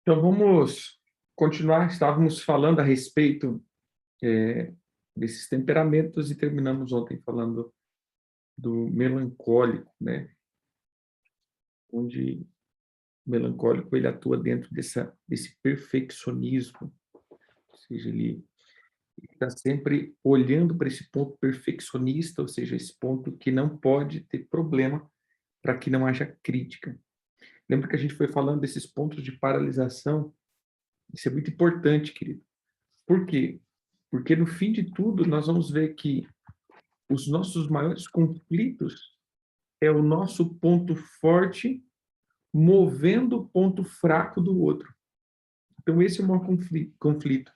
Então, vamos continuar. Estávamos falando a respeito desses temperamentos e terminamos ontem falando do melancólico, né? Onde o melancólico ele atua dentro desse perfeccionismo, ou seja, ele está sempre olhando para esse ponto perfeccionista, ou seja, esse ponto que não pode ter problema para que não haja crítica. Lembra que a gente foi falando desses pontos de paralisação? Isso é muito importante, querido. Por quê? Porque no fim de tudo, nós vamos ver que os nossos maiores conflitos é o nosso ponto forte movendo o ponto fraco do outro. Então, esse é o maior conflito.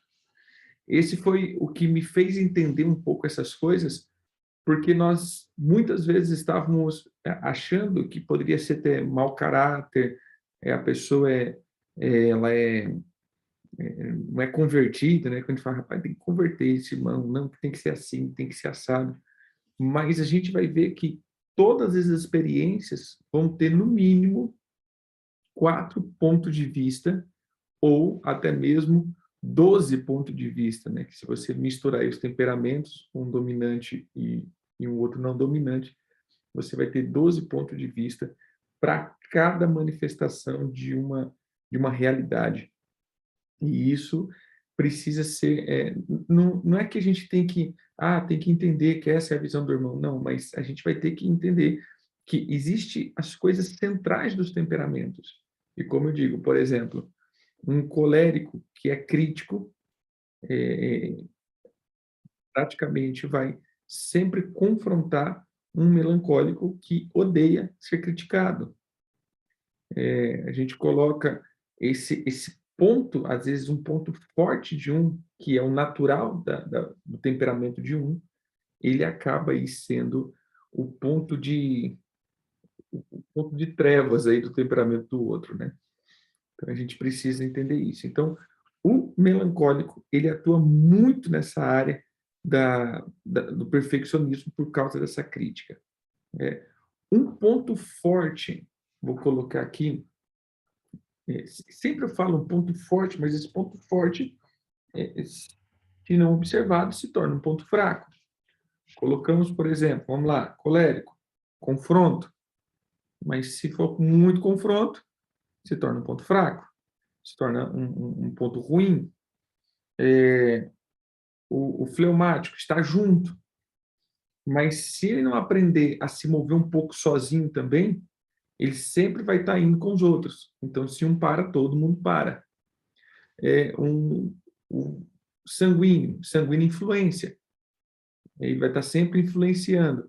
Esse foi o que me fez entender um pouco essas coisas, porque nós muitas vezes estávamos achando que poderia ser ter mau caráter, a pessoa ela não é convertida, né? Quando a gente fala, rapaz, tem que converter esse irmão, não, tem que ser assim, tem que ser assado. Mas a gente vai ver que todas as experiências vão ter, no mínimo, 4 pontos de vista, ou até mesmo 12 pontos de vista, né? Que se você misturar aí os temperamentos, um dominante e um outro não dominante, você vai ter 12 pontos de vista para cada manifestação de uma realidade. E isso precisa ser, não é que a gente tem que entender que essa é a visão do irmão, não, mas a gente vai ter que entender que existe as coisas centrais dos temperamentos. E como eu digo, por exemplo, um colérico que é crítico, eh, praticamente vai sempre confrontar um melancólico que odeia ser criticado. A gente coloca esse ponto, às vezes um ponto forte de um, que é o natural do temperamento de um, ele acaba aí sendo o ponto de trevas aí do temperamento do outro, né? Então a gente precisa entender isso. Então, o melancólico, ele atua muito nessa área do perfeccionismo por causa dessa crítica. Um ponto forte, vou colocar aqui, sempre eu falo um ponto forte, mas esse ponto forte, se não observado, se torna um ponto fraco. Colocamos, por exemplo, vamos lá, colérico, confronto. Mas se for muito confronto, se torna um ponto fraco, se torna um ponto ruim. O fleumático está junto, mas se ele não aprender a se mover um pouco sozinho também, ele sempre vai estar indo com os outros. Então, se um para, todo mundo para. O sanguíneo influência. Ele vai estar sempre influenciando.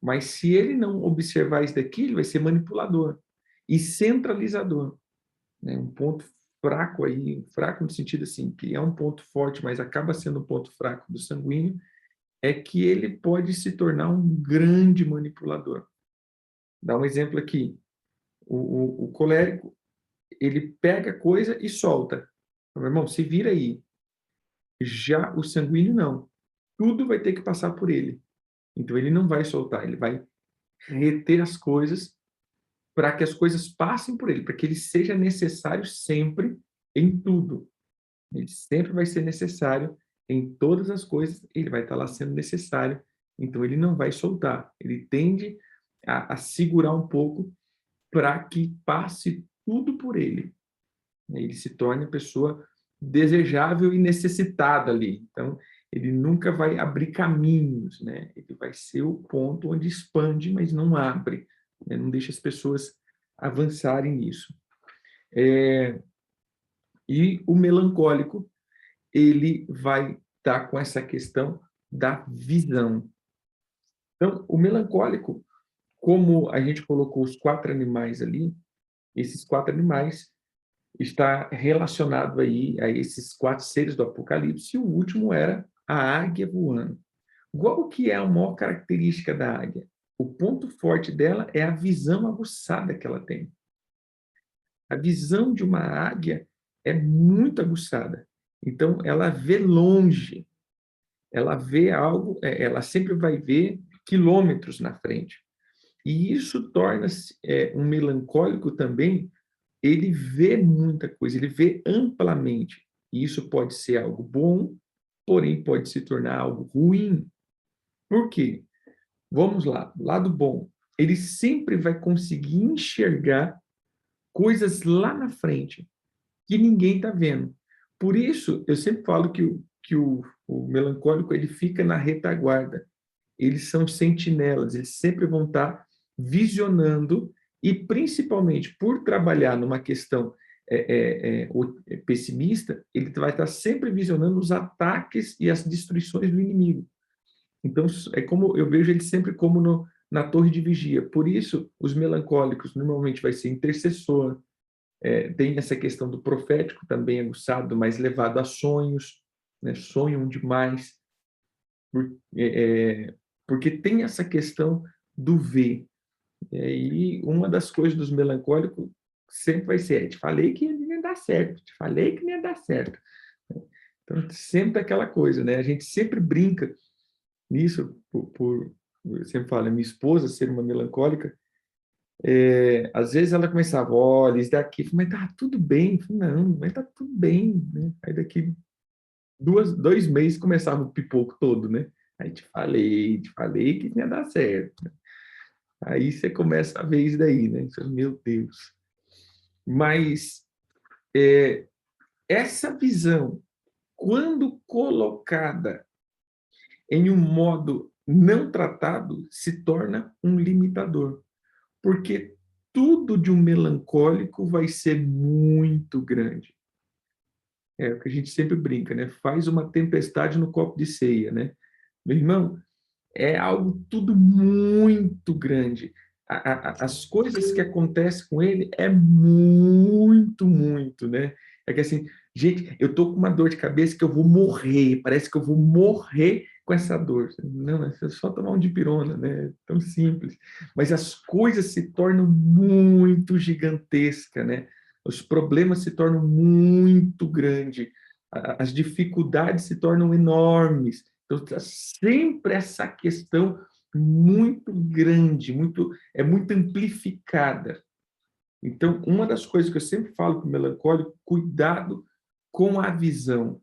Mas se ele não observar isso daqui, ele vai ser manipulador e centralizador, né? Um ponto fraco aí, fraco no sentido assim, que é um ponto forte, mas acaba sendo um ponto fraco do sanguíneo, é que ele pode se tornar um grande manipulador. Dá um exemplo aqui. O colérico, ele pega a coisa e solta. Meu irmão, se vira aí. Já o sanguíneo, não. Tudo vai ter que passar por ele. Então, ele não vai soltar, ele vai reter as coisas para que as coisas passem por ele, para que ele seja necessário sempre em tudo. Ele sempre vai ser necessário em todas as coisas, ele vai estar lá sendo necessário, então ele não vai soltar. Ele tende a segurar um pouco para que passe tudo por ele. Ele se torne a pessoa desejável e necessitada ali. Então, ele nunca vai abrir caminhos, né? Ele vai ser o ponto onde expande, mas não abre, né? Não deixa as pessoas avançarem nisso. E o melancólico, ele vai estar com essa questão da visão. Então, o melancólico, como a gente colocou os 4 animais ali, esses 4 animais está relacionado aí a esses 4 seres do Apocalipse, e o último era a águia voando. Qual que é a maior característica da águia? O ponto forte dela é a visão aguçada que ela tem. A visão de uma águia é muito aguçada. Então, ela vê longe, ela vê algo, ela sempre vai ver quilômetros na frente. E isso torna um melancólico também, ele vê muita coisa, ele vê amplamente. E isso pode ser algo bom, porém pode se tornar algo ruim. Por quê? Vamos lá, lado bom. Ele sempre vai conseguir enxergar coisas lá na frente que ninguém está vendo. Por isso, eu sempre falo que o melancólico ele fica na retaguarda. Eles são sentinelas, eles sempre vão estar visionando e, principalmente, por trabalhar numa questão pessimista, ele vai estar sempre visionando os ataques e as destruições do inimigo. Então, é como eu vejo ele sempre como na torre de vigia. Por isso, os melancólicos normalmente vai ser intercessor, tem essa questão do profético também aguçado, mas levado a sonhos, né? Sonham demais, por, porque tem essa questão do ver. E uma das coisas dos melancólicos sempre vai ser, te falei que não ia dar certo, te falei que não ia dar certo. Então, sempre aquela coisa, né? A gente sempre brinca nisso, eu sempre falo, minha esposa ser uma melancólica, às vezes ela começava, olha, isso daqui, mas tá tudo bem. Eu falei, não, mas tá tudo bem, né? Aí daqui 2 meses começava o pipoco todo, né? Aí te falei que ia dar certo. Aí você começa a ver isso daí, né? Você, meu Deus. Mas essa visão, quando colocada em um modo não tratado, se torna um limitador. Porque tudo de um melancólico vai ser muito grande. É o que a gente sempre brinca, né? Faz uma tempestade no copo de ceia, né? Meu irmão, é algo tudo muito grande. As coisas que acontecem com ele é muito, né? É que assim, gente, eu tô com uma dor de cabeça que eu vou morrer, parece que eu vou morrer com essa dor. Não, é só tomar um dipirona, né? É tão simples. Mas as coisas se tornam muito gigantescas, né? Os problemas se tornam muito grandes, as dificuldades se tornam enormes. Então, sempre essa questão muito grande, muito amplificada. Então, uma das coisas que eu sempre falo para o melancólico, cuidado com a visão,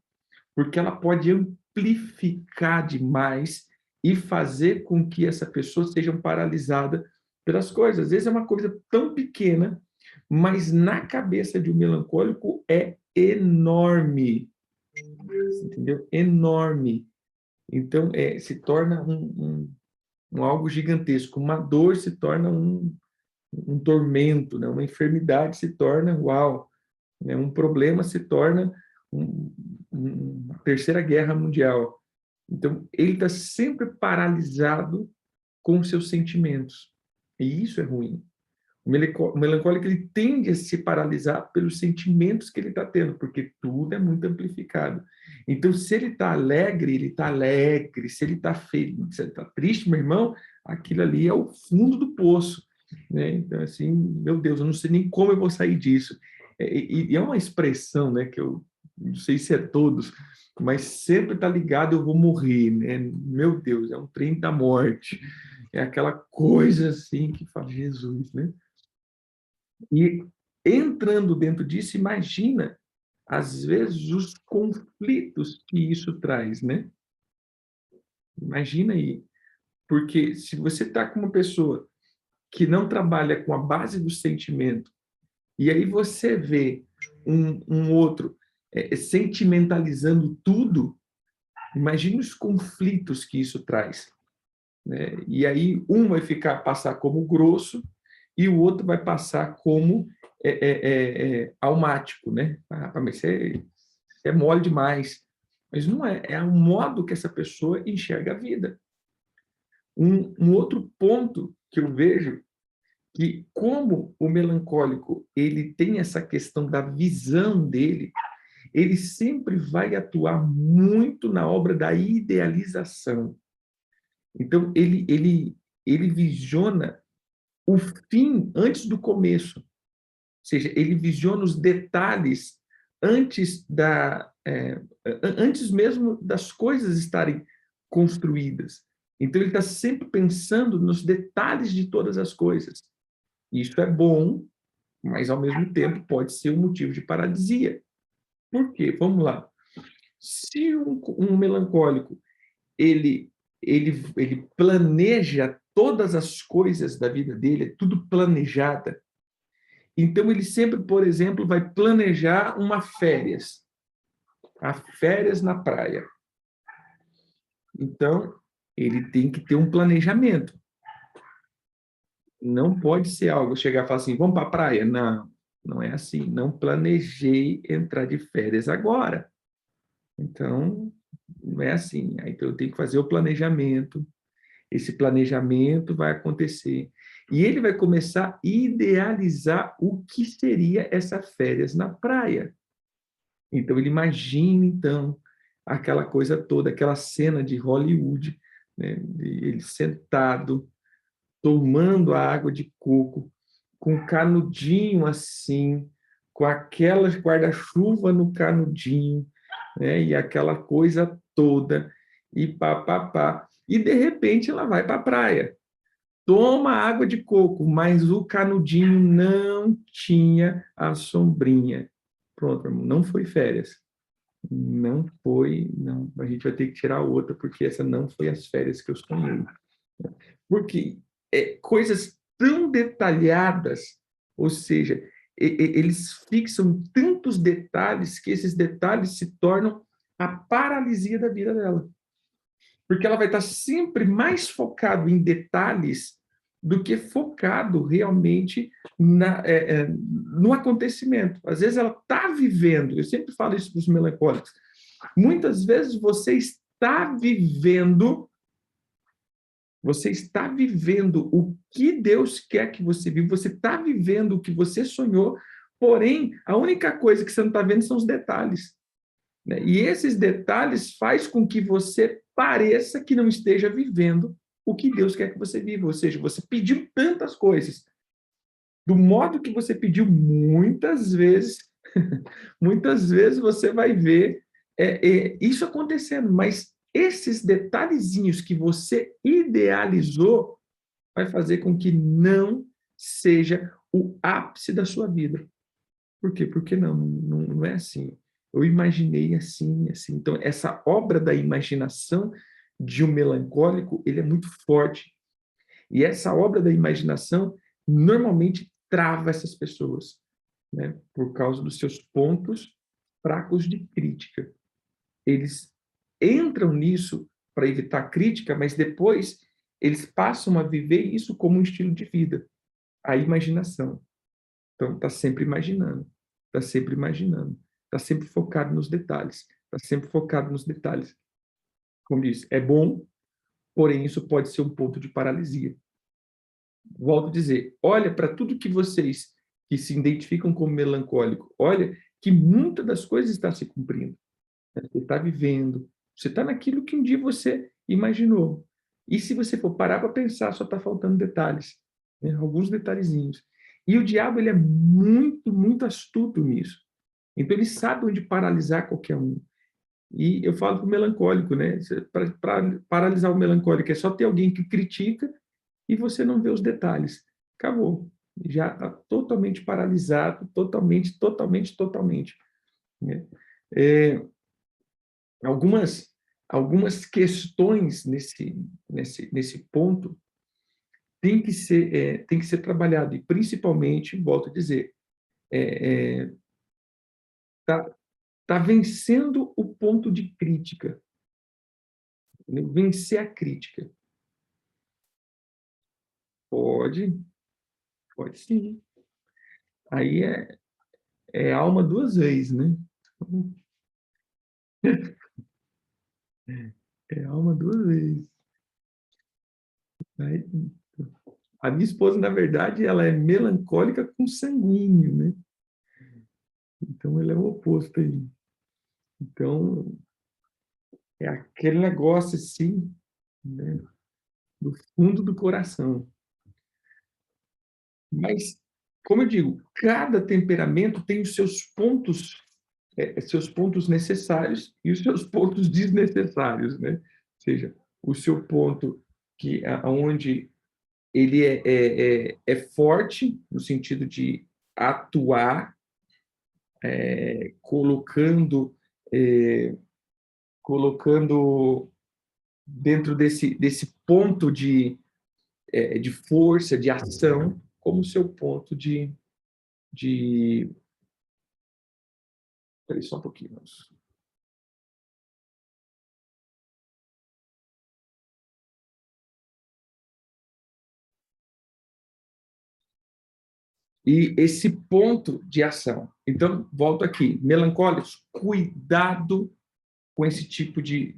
porque ela pode amplificar demais e fazer com que essa pessoa seja paralisada pelas coisas. Às vezes é uma coisa tão pequena, mas na cabeça de um melancólico é enorme, entendeu? Enorme. Então, se torna um algo gigantesco. Uma dor se torna um tormento, né? Uma enfermidade se torna, uau, né? Um problema se torna uma terceira guerra mundial. Então, ele está sempre paralisado com seus sentimentos. E isso é ruim. O melancólico ele tende a se paralisar pelos sentimentos que ele está tendo, porque tudo é muito amplificado. Então, se ele está alegre, ele está alegre. Se ele está feliz, se ele está triste, meu irmão, aquilo ali é o fundo do poço, né? Então, assim, meu Deus, eu não sei nem como eu vou sair disso. E é uma expressão, né, que eu não sei se é todos, mas sempre está ligado, eu vou morrer, né? Meu Deus, é um trem da morte. É aquela coisa assim que fala, Jesus, né? E entrando dentro disso, imagina, às vezes, os conflitos que isso traz, né? Imagina aí, porque se você está com uma pessoa que não trabalha com a base do sentimento, e aí você vê um outro sentimentalizando tudo, imagina os conflitos que isso traz, né? E aí um vai passar como grosso e o outro vai passar como almático, né? Mas você é mole demais. Mas não é, é o modo que essa pessoa enxerga a vida. Um outro ponto que eu vejo que como o melancólico ele tem essa questão da visão dele, ele sempre vai atuar muito na obra da idealização. Então ele visiona o fim antes do começo. Ou seja, ele visiona os detalhes antes mesmo das coisas estarem construídas. Então, ele está sempre pensando nos detalhes de todas as coisas. Isso é bom, mas ao mesmo tempo pode ser um motivo de paralisia. Por quê? Vamos lá. Se um melancólico ele, ele planeja todas as coisas da vida dele, é tudo planejada, então ele sempre, por exemplo, vai planejar uma férias, a férias na praia. Então, ele tem que ter um planejamento. Não pode ser algo, chegar e falar assim, vamos para a praia? Não, não é assim. Não planejei entrar de férias agora. Então, não é assim. Então, eu tenho que fazer o planejamento. Esse planejamento vai acontecer. E ele vai começar a idealizar o que seria essa férias na praia. Então, ele imagina, então, aquela coisa toda, aquela cena de Hollywood, né? Ele sentado, tomando a água de coco, com o canudinho assim, com aquela guarda-chuva no canudinho, né? E aquela coisa toda, e pá, pá, pá. E, de repente, ela vai para a praia. Toma água de coco, mas o canudinho não tinha a sombrinha. Pronto, irmão, não foi férias. Não foi, não. A gente vai ter que tirar outra, porque essa não foi as férias que eu sonhei. Porque coisas tão detalhadas, ou seja, eles fixam tantos detalhes que esses detalhes se tornam a paralisia da vida dela. Porque ela vai estar sempre mais focado em detalhes do que focado realmente no acontecimento. Às vezes ela está vivendo, eu sempre falo isso para os melancólicos, muitas vezes você está vivendo o que Deus quer que você viva, você está vivendo o que você sonhou, porém, a única coisa que você não está vendo são os detalhes, né? E esses detalhes faz com que você pareça que não esteja vivendo o que Deus quer que você viva, ou seja, você pediu tantas coisas, do modo que você pediu muitas vezes, muitas vezes você vai ver isso acontecendo, mas esses detalhezinhos que você idealizou vai fazer com que não seja o ápice da sua vida. Por quê? Porque não é assim. Eu imaginei assim, assim. Então, essa obra da imaginação de um melancólico, ele é muito forte. E essa obra da imaginação normalmente trava essas pessoas, né? Por causa dos seus pontos fracos de crítica. Eles entram nisso para evitar crítica, mas depois eles passam a viver isso como um estilo de vida, a imaginação. Então, está sempre imaginando, está sempre imaginando, está sempre focado nos detalhes, está sempre focado nos detalhes. Como disse, é bom, porém isso pode ser um ponto de paralisia. Volto a dizer, olha para tudo que vocês que se identificam como melancólico, olha que muitas das coisas está se cumprindo. Você está vivendo, você está naquilo que um dia você imaginou. E se você for parar para pensar, só está faltando detalhes, né? Alguns detalhezinhos. E o diabo ele é muito, muito astuto nisso. Então ele sabe onde paralisar qualquer um. E eu falo para o melancólico, né? Para paralisar o melancólico é só ter alguém que critica e você não vê os detalhes. Acabou. Já está totalmente paralisado, totalmente, totalmente, totalmente, né? É, algumas, algumas questões nesse ponto tem que ser trabalhado, e principalmente, volto a dizer, está tá vencendo o ponto de crítica, entendeu? Vencer a crítica. Pode, pode sim. Aí é alma duas vezes, né? É alma duas vezes. Aí, a minha esposa, na verdade, ela é melancólica com sanguíneo, né? Então, ela é o oposto aí. Então, é aquele negócio assim, né? Do fundo do coração. Mas, como eu digo, cada temperamento tem os seus pontos necessários e os seus pontos desnecessários, né? Ou seja, o seu ponto que aonde ele é forte no sentido de atuar, colocando dentro desse ponto de força, de ação, como seu ponto de... Espera aí só um pouquinho. E esse ponto de ação. Então, volto aqui. Melancólicos, cuidado com esse tipo de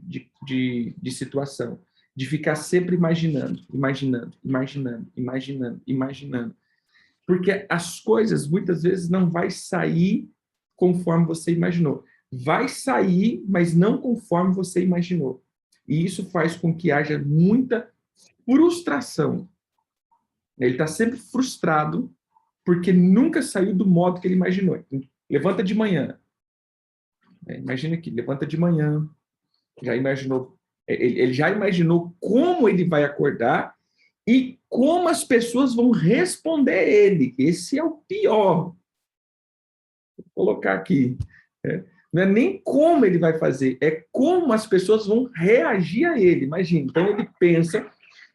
situação. De ficar sempre imaginando, imaginando, imaginando, imaginando, imaginando. Porque as coisas, muitas vezes, não vai sair conforme você imaginou. Vai sair, mas não conforme você imaginou. E isso faz com que haja muita frustração. Ele está sempre frustrado porque nunca saiu do modo que ele imaginou. Levanta de manhã. Imagina aqui, levanta de manhã, já imaginou, ele já imaginou como ele vai acordar e como as pessoas vão responder a ele. Esse é o pior. Vou colocar aqui. Não é nem como ele vai fazer, é como as pessoas vão reagir a ele. Imagina, então ele pensa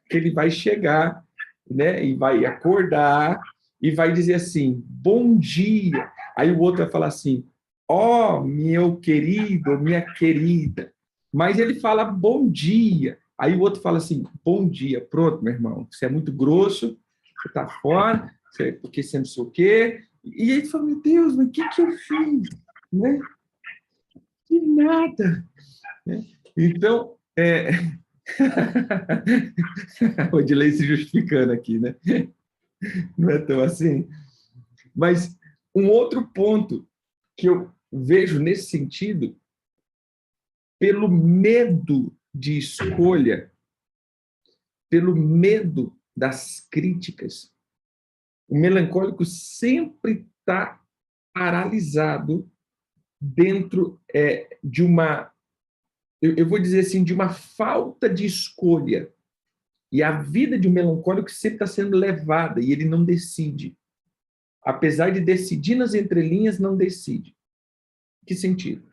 que ele vai chegar, né, e vai acordar e vai dizer assim, bom dia. Aí o outro vai falar assim, ó, oh, meu querido, minha querida. Mas ele fala bom dia. Aí o outro fala assim, bom dia. Pronto, meu irmão, você é muito grosso, você está fora, porque você não sei o quê. E ele fala, meu Deus, mas o que eu fiz? Né? Que nada. Né? Então, o Odilei se justificando aqui, né? Não é tão assim. Mas um outro ponto que eu vejo nesse sentido, pelo medo de escolha, pelo medo das críticas, o melancólico sempre está paralisado dentro de uma, eu vou dizer assim, de uma falta de escolha. E a vida de um melancólico sempre está sendo levada e ele não decide. Apesar de decidir nas entrelinhas, não decide. Que sentido?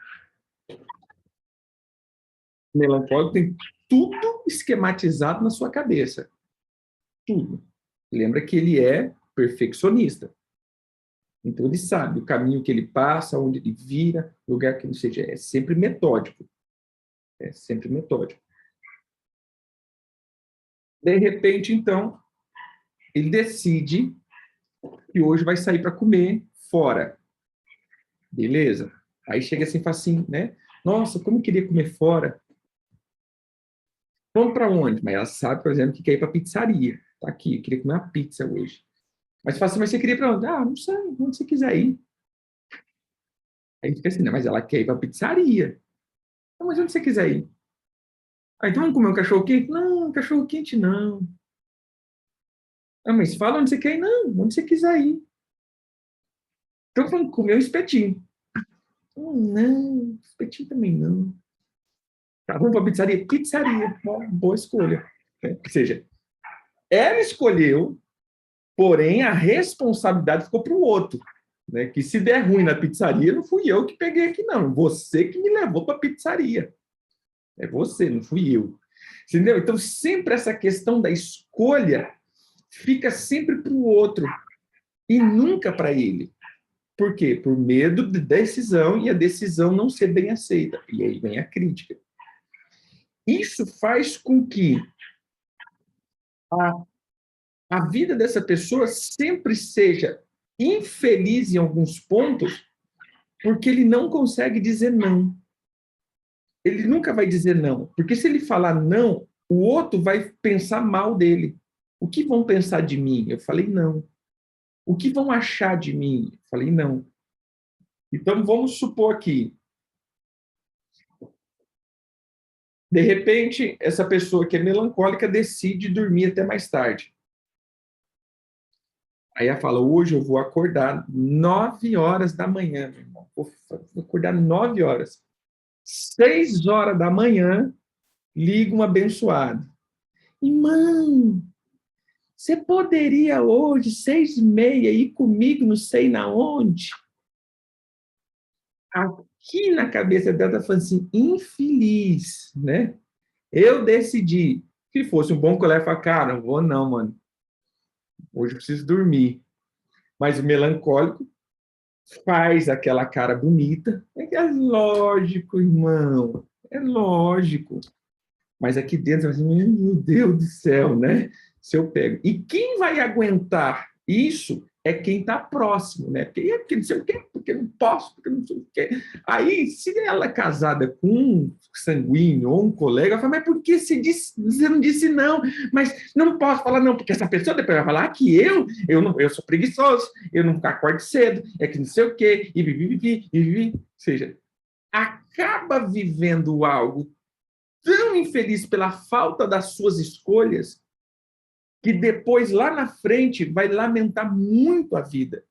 O melancólico tem tudo esquematizado na sua cabeça. Tudo. Lembra que ele é perfeccionista. Então, ele sabe o caminho que ele passa, onde ele vira, lugar que não seja. É sempre metódico. É sempre metódico. De repente, então, ele decide que hoje vai sair para comer fora. Beleza? Aí chega assim e fala assim, né? Nossa, como eu queria comer fora. Vamos para onde? Mas ela sabe, por exemplo, que quer ir para pizzaria. Tá aqui, eu queria comer uma pizza hoje. Mas fala assim, mas você queria ir para onde? Ah, não sei, onde você quiser ir. Aí fica assim, não, mas ela quer ir para pizzaria. Ah, mas onde você quiser ir? Ah, então vamos comer um cachorro-quente? Não, cachorro-quente não. Ah, mas fala onde você quer ir? Não, onde você quiser ir. Então vamos comer um espetinho. Não, espetinho também não. Tá, vamos para pizzaria? Pizzaria, boa escolha. Ou seja, ela escolheu, porém a responsabilidade ficou para o outro. Né? Que se der ruim na pizzaria, não fui eu que peguei aqui, não. Você que me levou para a pizzaria. É você, não fui eu. Entendeu? Então, sempre essa questão da escolha fica sempre para o outro e nunca para ele. Por quê? Por medo de decisão e a decisão não ser bem aceita. E aí vem a crítica. Isso faz com que a, a vida dessa pessoa sempre seja infeliz em alguns pontos, porque ele não consegue dizer não. Ele nunca vai dizer não, porque se ele falar não, o outro vai pensar mal dele. O que vão pensar de mim? Eu falei não. O que vão achar de mim? Eu falei não. Então vamos supor aqui, de repente, essa pessoa que é melancólica decide dormir até mais tarde. Aí ela fala, hoje eu vou acordar 9 horas da manhã, meu irmão. Vou acordar 9 horas. 6 horas da manhã, liga um abençoado. Irmão, Você poderia hoje, 6h30, ir comigo, não sei na onde? Aqui na cabeça dela, ela falando assim, infeliz, né? Eu decidi, se fosse um bom colega, eu falava, cara, não vou não, mano. Hoje eu preciso dormir. Mas o melancólico faz aquela cara bonita. É lógico, irmão. É lógico. Mas aqui dentro, assim, meu Deus do céu, né? Se eu pego. E quem vai aguentar isso é quem está próximo, né? Porque não sei o quê, porque não posso, porque não sei o quê. Aí, se ela é casada com um sanguíneo ou um colega, ela fala, mas por que você não disse não? Mas não posso falar não, porque essa pessoa depois vai falar que eu sou preguiçoso, eu não acordo cedo, é que não sei o quê, e vivi. Ou seja, acaba vivendo algo tão infeliz pela falta das suas escolhas, que depois, lá na frente, vai lamentar muito a vida.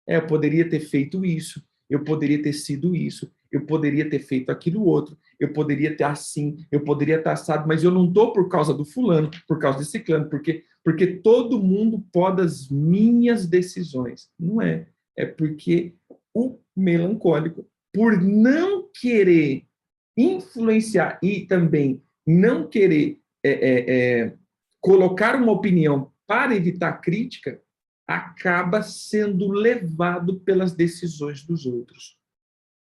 Eu poderia ter feito isso, eu poderia ter sido isso, eu poderia ter feito aquilo outro, eu poderia ter assim, eu poderia estar assado, mas eu não estou por causa do fulano, por causa desse ciclano, porque todo mundo pode as minhas decisões. Não é. É porque o melancólico, por não querer influenciar e também não querer colocar uma opinião para evitar crítica, acaba sendo levado pelas decisões dos outros.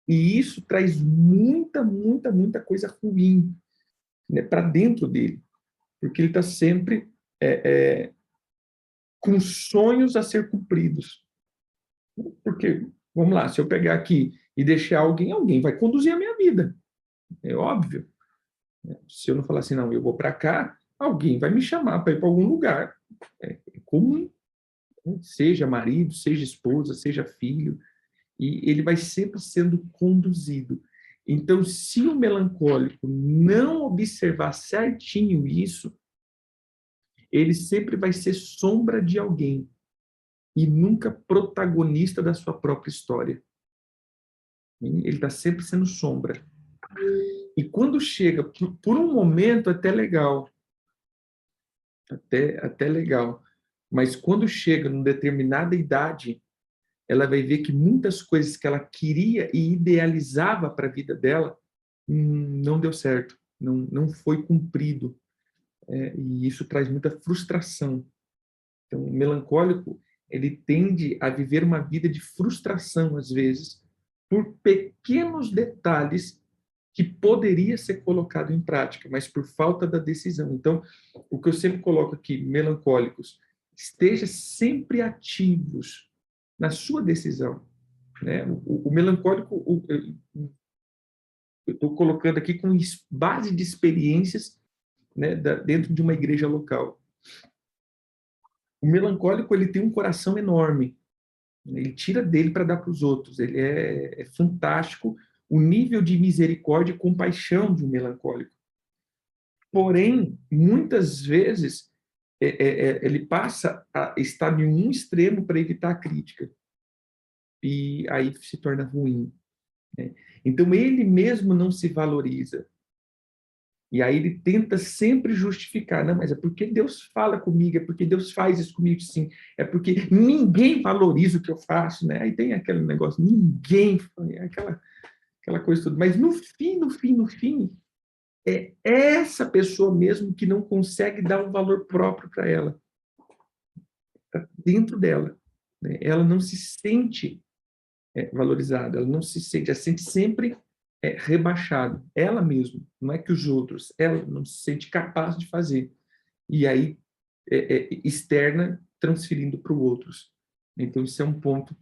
E isso traz muita coisa ruim, né, para dentro dele, porque ele está sempre com sonhos a ser cumpridos. Porque, vamos lá, se eu pegar aqui e deixar alguém vai conduzir a minha vida, é óbvio. Se eu não falar assim, não, eu vou para cá, alguém vai me chamar para ir para algum lugar. É comum, né? Seja marido, seja esposa, seja filho, e ele vai sempre sendo conduzido. Então, se o melancólico não observar certinho isso, ele sempre vai ser sombra de alguém e nunca protagonista da sua própria história. Ele está sempre sendo sombra. E quando chega, por um momento, até legal, até legal, mas quando chega numa determinada idade, ela vai ver que muitas coisas que ela queria e idealizava para a vida dela não deu certo, não foi cumprido. E isso traz muita frustração. Então, o melancólico, ele tende a viver uma vida de frustração, às vezes, por pequenos detalhes que poderia ser colocado em prática, mas por falta da decisão. Então, o que eu sempre coloco aqui, melancólicos, esteja sempre ativos na sua decisão, né? O melancólico, eu estou colocando aqui com base de experiências, né, dentro de uma igreja local. O melancólico, ele tem um coração enorme, ele tira dele para dar para os outros, ele é fantástico o nível de misericórdia e compaixão de um melancólico. Porém, muitas vezes, ele passa a estar em um extremo para evitar a crítica, e aí se torna ruim, né? Então, ele mesmo não se valoriza. E aí ele tenta sempre justificar, não, mas é porque Deus fala comigo, é porque Deus faz isso comigo, sim, é porque ninguém valoriza o que eu faço, né? Aí tem aquele negócio, ninguém, aquela coisa toda. Mas no fim, é essa pessoa mesmo que não consegue dar um valor próprio para ela, tá dentro dela, né? Ela não se sente valorizada, ela não se sente sempre rebaixada, ela mesma, não é que os outros, ela não se sente capaz de fazer. E aí externa transferindo para os outros. Então isso é um ponto,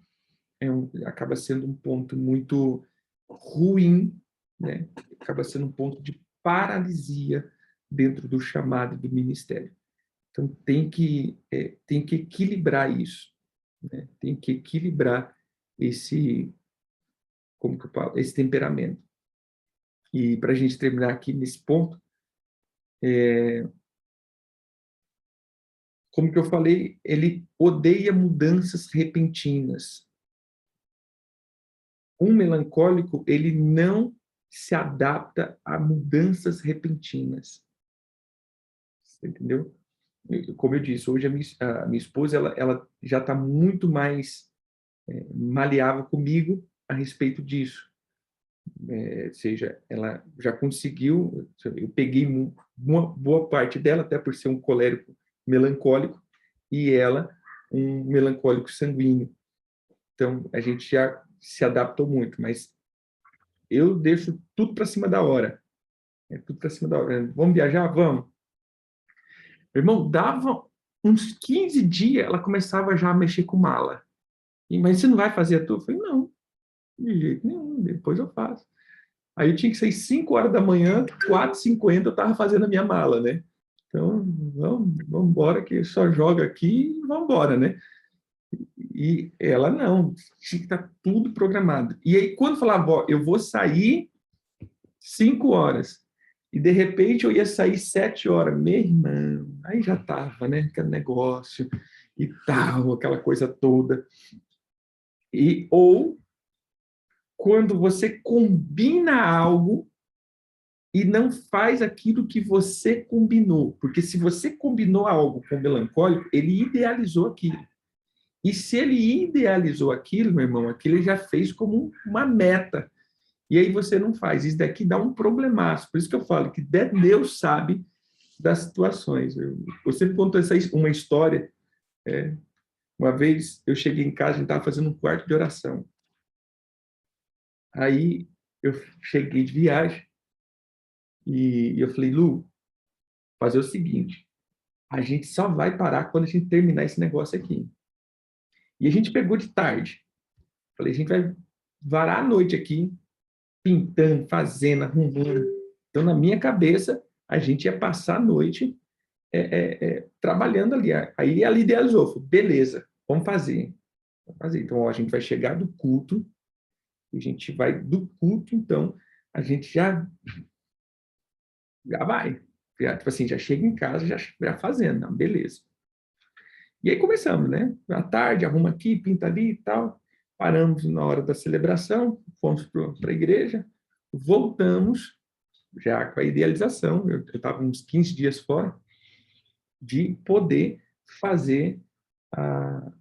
acaba sendo um ponto muito ruim, né? Acaba sendo um ponto de paralisia dentro do chamado do ministério. Então tem que equilibrar isso, né? Tem que equilibrar esse, como que eu falo, esse temperamento. E para a gente terminar aqui nesse ponto, como que eu falei, ele odeia mudanças repentinas. Um melancólico, ele não se adapta a mudanças repentinas. Você entendeu? como eu disse, hoje a minha esposa ela já está muito mais maleável comigo a respeito disso. Ou seja, ela já conseguiu, eu peguei uma boa parte dela, até por ser um colérico melancólico, e ela um melancólico sanguíneo. Então, a gente já se adaptou muito, mas eu deixo tudo para cima da hora. É tudo para cima da hora. Vamos viajar? Vamos. Meu irmão, dava uns 15 dias, ela começava já a mexer com mala. Mas você não vai fazer a tua? Eu falei, não, de jeito nenhum, depois eu faço. Aí eu tinha que sair 5 horas da manhã, 4h50 eu estava fazendo a minha mala, né? Então, vamos embora, que só joga aqui e vamos embora, né? E ela não, tinha que estar tudo programado. E aí, quando falava, ó, eu vou sair 5 horas, e de repente eu ia sair 7 horas, meu irmão, aí já estava, né? Aquele negócio e tal, aquela coisa toda. Ou quando você combina algo e não faz aquilo que você combinou. Porque se você combinou algo com o melancólico, ele idealizou aquilo. E se ele idealizou aquilo, meu irmão, aquilo ele já fez como uma meta. E aí você não faz. Isso daqui dá um problemaço. Por isso que eu falo que Deus sabe das situações. Eu sempre conto uma história. Uma vez eu cheguei em casa, a gente estava fazendo um quarto de oração. Aí eu cheguei de viagem e eu falei, Lu, fazer o seguinte, a gente só vai parar quando a gente terminar esse negócio aqui. E a gente pegou de tarde. Falei, a gente vai varar a noite aqui, pintando, fazendo, arrumando. Então, na minha cabeça, a gente ia passar a noite trabalhando ali. Aí ela idealizou, falou, beleza, vamos fazer. Então, ó, a gente vai chegar do culto, a gente vai do culto, então, a gente já vai. Já, tipo assim, já chega em casa, já fazendo, não, beleza. E aí começamos, né? À tarde, arruma aqui, pinta ali e tal. Paramos na hora da celebração, fomos para a igreja, voltamos já com a idealização. Eu estava uns 15 dias fora de poder fazer a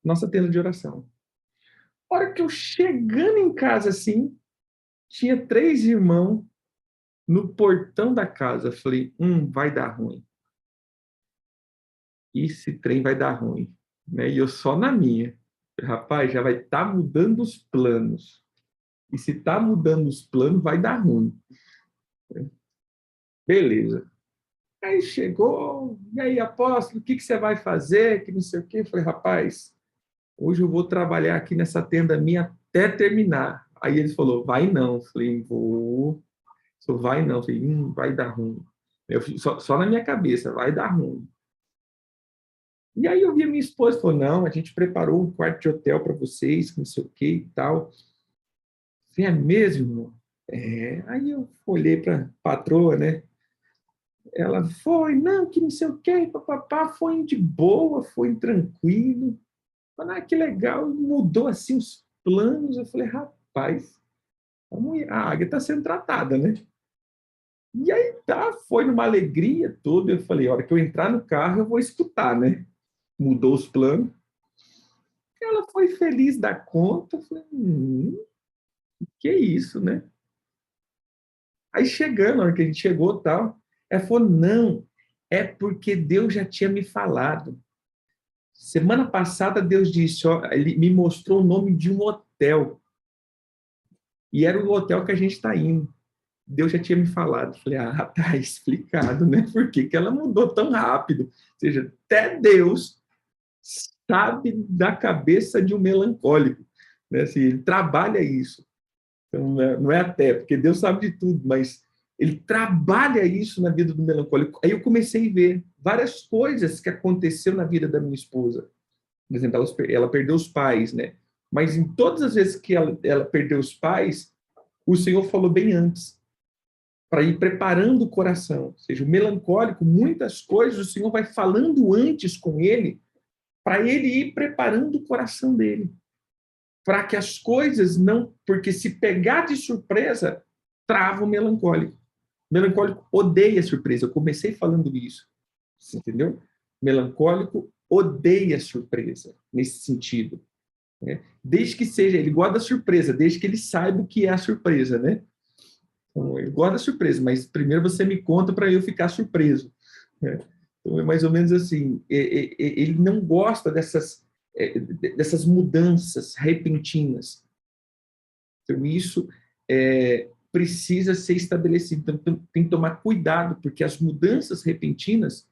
nossa tenda de oração. A hora que eu chegando em casa assim, tinha 3 irmãos no portão da casa. Eu falei, vai dar ruim. Esse trem vai dar ruim. Né? E eu só na minha. Rapaz, já vai estar mudando os planos. E se está mudando os planos, vai dar ruim. Beleza. Aí chegou, e aí, apóstolo, o que você vai fazer? Que não sei o quê. Eu falei, rapaz, hoje eu vou trabalhar aqui nessa tenda minha até terminar. Aí ele falou, vai não. Eu falei, vou. Eu falei, vai não. Eu falei, vai dar ruim. Só na minha cabeça, vai dar ruim. E aí eu vi a minha esposa e falou, não, a gente preparou um quarto de hotel para vocês, não sei o que e tal. Eu falei, é mesmo, irmão? Aí eu olhei para a patroa, né? Ela foi, não, que não sei o que, papapá, foi de boa, foi tranquilo. Falei, que legal, mudou assim os planos. Eu falei, rapaz, a águia está sendo tratada, né? E aí foi numa alegria toda. Eu falei, a hora que eu entrar no carro, eu vou escutar, né? Mudou os planos. Ela foi feliz da conta. Eu falei, que isso, né? Aí chegando, na hora que a gente chegou, tal, ela falou, não, é porque Deus já tinha me falado. Semana passada, Deus disse, ó, ele me mostrou o nome de um hotel. E era o hotel que a gente está indo. Deus já tinha me falado. Falei, tá explicado, né? Por que ela mudou tão rápido? Ou seja, até Deus sabe da cabeça de um melancólico. Né? Assim, ele trabalha isso. Então, não é até, porque Deus sabe de tudo, mas ele trabalha isso na vida do melancólico. Aí eu comecei a ver várias coisas que aconteceram na vida da minha esposa. Por exemplo, ela perdeu os pais, né? Mas em todas as vezes que ela perdeu os pais, o Senhor falou bem antes, para ir preparando o coração. Ou seja, o melancólico, muitas coisas o Senhor vai falando antes com ele, para ele ir preparando o coração dele. Para que as coisas não... Porque se pegar de surpresa, trava o melancólico. O melancólico odeia surpresa. Eu comecei falando isso. Você entendeu? Melancólico odeia surpresa, nesse sentido, né? Desde que seja, ele gosta da surpresa, desde que ele saiba o que é a surpresa, né? Então, ele gosta da surpresa, mas primeiro você me conta para eu ficar surpreso, né? Então, é mais ou menos assim, ele não gosta dessas mudanças repentinas. Então, isso precisa ser estabelecido. Então, tem que tomar cuidado, porque as mudanças repentinas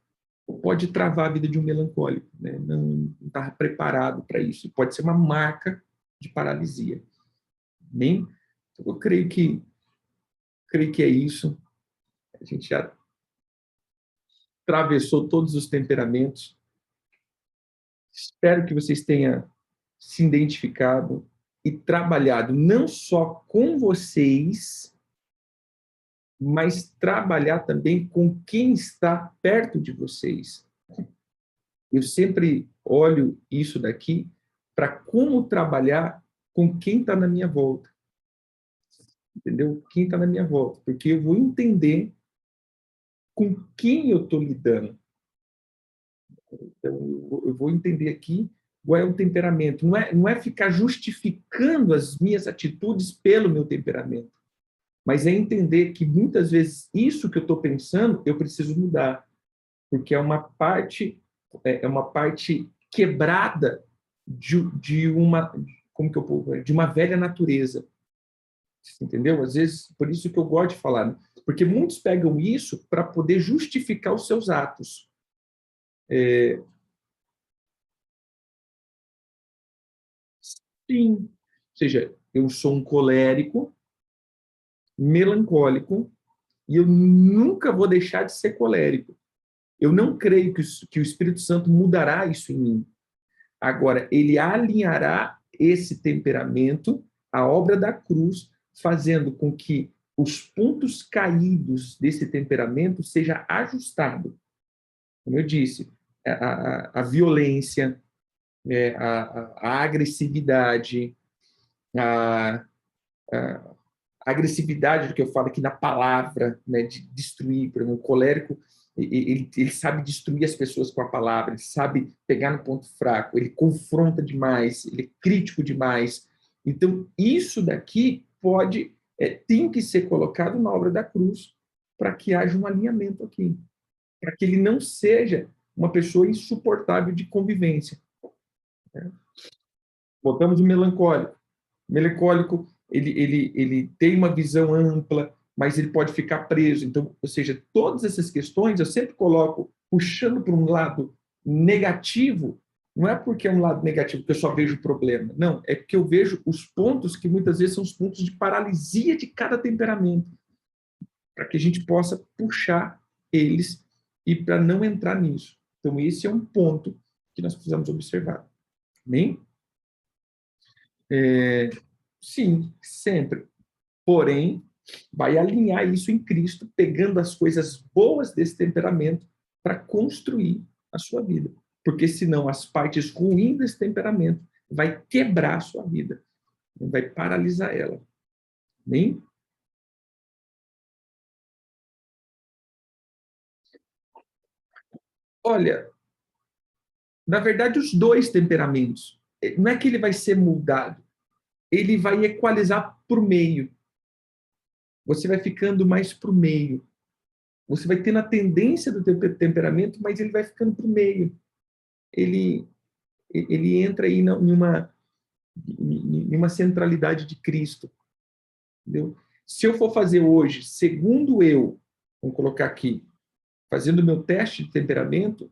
pode travar a vida de um melancólico, né? Não está preparado para isso. Pode ser uma marca de paralisia. Bem, eu creio que é isso. A gente já atravessou todos os temperamentos. Espero que vocês tenham se identificado e trabalhado não só com vocês, mas trabalhar também com quem está perto de vocês. Eu sempre olho isso daqui para como trabalhar com quem está na minha volta, entendeu? Quem está na minha volta, porque eu vou entender com quem eu estou lidando. Então, eu vou entender aqui qual é o temperamento. Não é ficar justificando as minhas atitudes pelo meu temperamento, mas é entender que muitas vezes isso que eu estou pensando eu preciso mudar, porque é uma parte quebrada de uma, como que eu de uma velha natureza, entendeu? Às vezes, por isso que eu gosto de falar, né? Porque muitos pegam isso para poder justificar os seus atos. Sim. Ou seja, eu sou um colérico, melancólico, e eu nunca vou deixar de ser colérico. Eu não creio que o Espírito Santo mudará isso em mim. Agora, ele alinhará esse temperamento à obra da cruz, fazendo com que os pontos caídos desse temperamento seja ajustado. Como eu disse, a violência, a agressividade, a, a agressividade do que eu falo aqui na palavra, né, de destruir. Por exemplo, o colérico, ele sabe destruir as pessoas com a palavra, ele sabe pegar no ponto fraco, ele confronta demais, ele é crítico demais. Então, isso daqui tem que ser colocado na obra da cruz para que haja um alinhamento aqui, para que ele não seja uma pessoa insuportável de convivência, né? Voltamos o melancólico. Melancólico, ele tem uma visão ampla, mas ele pode ficar preso. Então, ou seja, todas essas questões eu sempre coloco puxando para um lado negativo, não é porque é um lado negativo que eu só vejo o problema, não, é porque eu vejo os pontos que muitas vezes são os pontos de paralisia de cada temperamento, para que a gente possa puxar eles e para não entrar nisso. Então, esse é um ponto que nós precisamos observar. Bem? Sim, sempre. Porém, vai alinhar isso em Cristo, pegando as coisas boas desse temperamento para construir a sua vida. Porque senão as partes ruins desse temperamento vai quebrar a sua vida, vai paralisar ela. Bem? Olha, na verdade, os dois temperamentos. Não é que ele vai ser moldado, ele vai equalizar por meio. Você vai ficando mais para o meio. Você vai tendo a tendência do temperamento, mas ele vai ficando para o meio. Ele, ele entra aí em uma centralidade de Cristo. Entendeu? Se eu for fazer hoje, segundo eu, vamos colocar aqui, fazendo o meu teste de temperamento,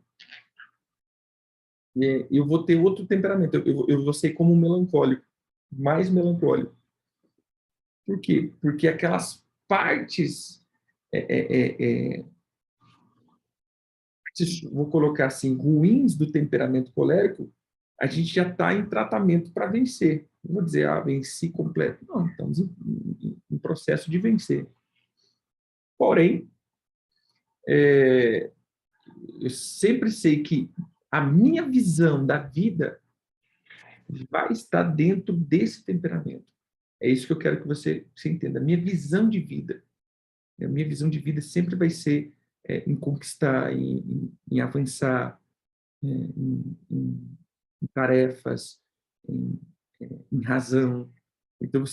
eu vou ter outro temperamento. Eu vou ser como um melancólico, mais melancólico. Por quê? Porque aquelas partes, vou colocar assim, ruins do temperamento colérico, a gente já está em tratamento para vencer. Não vou dizer, venci completo. Não, estamos em processo de vencer. Porém, eu sempre sei que a minha visão da vida vai estar dentro desse temperamento. É isso que eu quero que você entenda. A minha visão de vida sempre vai ser em conquistar, em avançar, em tarefas, em, em razão. Então,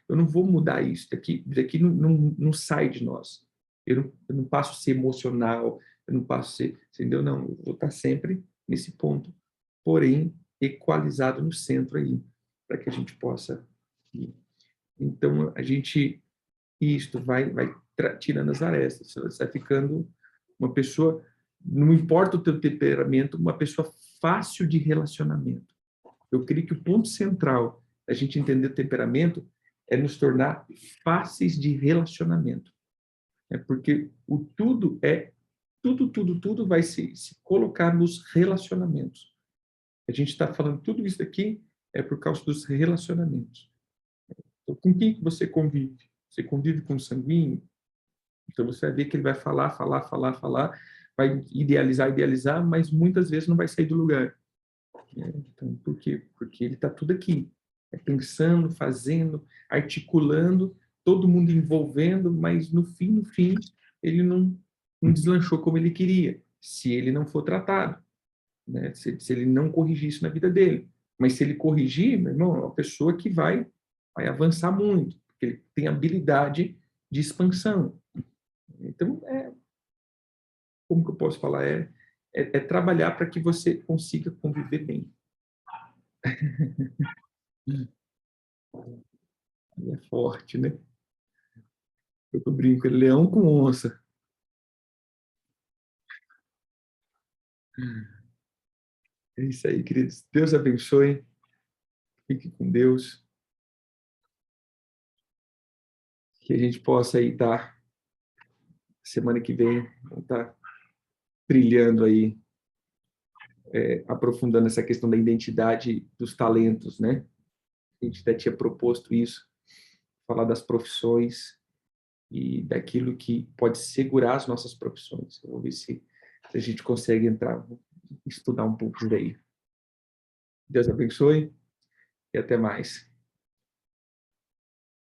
eu não vou mudar isso, daqui não sai de nós. Eu não passo a ser emocional, eu não passo a ser, entendeu? Não, eu vou estar sempre nesse ponto, porém, equalizado no centro aí, para que a gente possa ir. Então, isto vai tirando as arestas, você vai ficando uma pessoa, não importa o teu temperamento, uma pessoa fácil de relacionamento. Eu creio que o ponto central da gente entender o temperamento é nos tornar fáceis de relacionamento. Porque tudo vai se colocar nos relacionamentos. A gente está falando tudo isso aqui é por causa dos relacionamentos. Então, com quem você convive? Você convive com o sanguíneo? Então, você vai ver que ele vai falar, vai idealizar, mas muitas vezes não vai sair do lugar. Então, por quê? Porque ele está tudo aqui, pensando, fazendo, articulando, todo mundo envolvendo, mas no fim, ele não deslanchou como ele queria, se ele não for tratado, né? Se ele não corrigir isso na vida dele. Mas se ele corrigir, meu irmão, é uma pessoa que vai avançar muito, porque ele tem habilidade de expansão. Então, como que eu posso falar? É trabalhar para que você consiga conviver bem. É forte, né? Eu brinco, é leão com onça. É isso aí, queridos. Deus abençoe. Fique com Deus. Que a gente possa aí estar, semana que vem, estar trilhando aí, aprofundando essa questão da identidade dos talentos, né? A gente até tinha proposto isso, falar das profissões e daquilo que pode segurar as nossas profissões. Eu vou ver se a gente consegue entrar, estudar um pouco por aí. Deus abençoe e até mais.